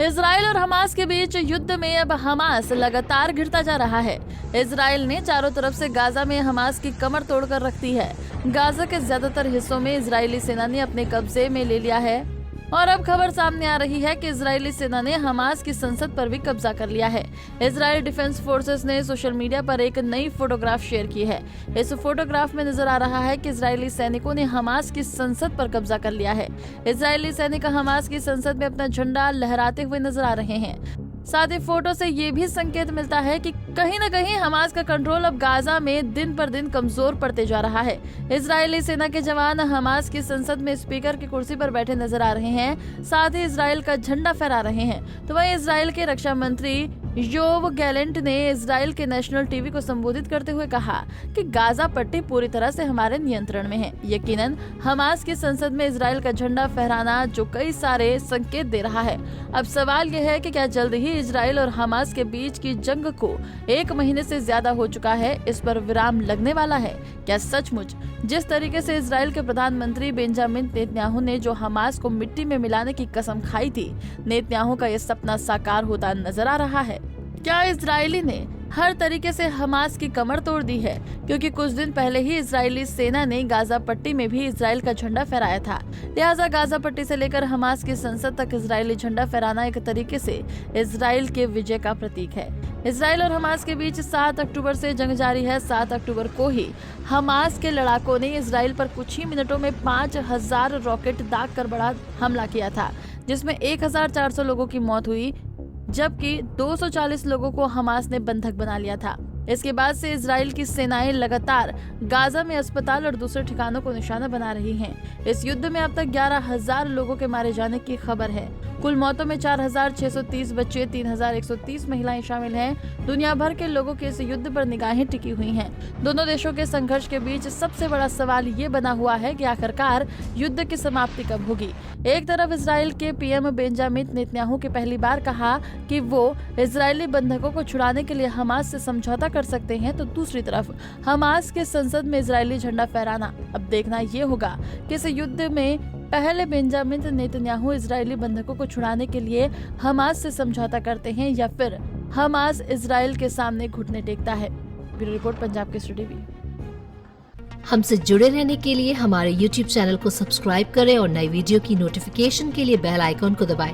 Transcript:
Israel और Hamas के बीच युद्ध में अब हमास लगातार घिरता जा रहा है। इजराइल ने चारों तरफ से गाजा में हमास की कमर तोड़कर रख दी है। गाजा के ज्यादातर हिस्सों में इजरायली सेना ने अपने कब्जे में ले लिया है और अब खबर सामने आ रही है कि इजरायली सेना ने हमास की संसद पर भी कब्जा कर लिया है। इजरायल डिफेंस फोर्सेस ने सोशल मीडिया पर एक नई फोटोग्राफ शेयर की है। इस फोटोग्राफ में नजर आ रहा है कि इजरायली सैनिकों ने हमास की संसद पर कब्जा कर लिया है। इजरायली सैनिक हमास की संसद में अपना झंडा लहराते हुए नजर आ रहे हैं। साथ ही फोटो से ये भी संकेत मिलता है कि कहीं न कहीं हमास का कंट्रोल अब गाजा में दिन पर दिन कमजोर पड़ते जा रहा है। इजरायली सेना के जवान हमास की संसद में स्पीकर की कुर्सी पर बैठे नजर आ रहे हैं, साथ ही इजराइल का झंडा फहरा रहे हैं। तो वहीं इजराइल के रक्षा मंत्री योव गैलेंट ने इजराइल के नेशनल टीवी को संबोधित करते हुए कहा कि गाजा पट्टी पूरी तरह से हमारे नियंत्रण में है। यकीनन हमास की संसद में इजराइल का झंडा फहराना जो कई सारे संकेत दे रहा है। अब सवाल यह है कि क्या जल्द ही इजराइल और हमास के बीच की जंग को 1 महीने से ज्यादा हो चुका है, इस पर विराम लगने वाला है? क्या सचमुच जिस तरीके से इजराइल के प्रधानमंत्री बेंजामिन नेतन्याहू ने जो हमास को मिट्टी में मिलाने की कसम खाई थी, नेतन्याहू का यह सपना साकार होता नजर आ रहा है? क्या इजरायली ने हर तरीके से हमास की कमर तोड़ दी है? क्योंकि कुछ दिन पहले ही इजरायली सेना ने गाजा पट्टी में भी इजराइल का झंडा फहराया था। लिहाजा गाजा पट्टी से लेकर हमास की संसद तक इजरायली झंडा फहराना एक तरीके से इजराइल के विजय का प्रतीक है। इजराइल और हमास के बीच 7 अक्टूबर से जंग जारी है। 7 अक्टूबर को ही हमास के लड़ाकों ने इजराइल पर कुछ ही मिनटों में 5000 रॉकेट दाग कर बड़ा हमला किया था, जिसमें 1400 लोगों की मौत हुई, जबकि 240 लोगों को हमास ने बंधक बना लिया था। इसके बाद से इजराइल की सेनाएं लगातार गाजा में अस्पताल और दूसरे ठिकानों को निशाना बना रही हैं। इस युद्ध में अब तक 11,000 लोगों के मारे जाने की खबर है। कुल मौतों में 4,630 बच्चे, 3,130 महिलाएं शामिल हैं। दुनिया भर के लोगों के इस युद्ध पर निगाहें टिकी हुई हैं। दोनों देशों के संघर्ष के बीच सबसे बड़ा सवाल ये बना हुआ है कि आखिरकार युद्ध की समाप्ति कब होगी। एक तरफ इजराइल के पीएम बेंजामिन नेतन्याहू ने पहली बार कहा कि वो इजरायली बंधकों को छुड़ाने के लिए हमास से समझौता कर सकते हैं, तो दूसरी तरफ हमास के संसद में इजरायली झंडा फहराना। अब देखना ये होगा कि इस युद्ध में पहले बेंजामिन नेतन्याहू इजरायली बंधकों को छुड़ाने के लिए हमास से समझौता करते हैं या फिर हमास इजराइल के सामने घुटने टेकता है। Bureau report, Punjab Kesari TV. हमसे जुड़े रहने के लिए हमारे YouTube चैनल को सब्सक्राइब करें और नई वीडियो की नोटिफिकेशन के लिए बेल आइकॉन को दबाएं।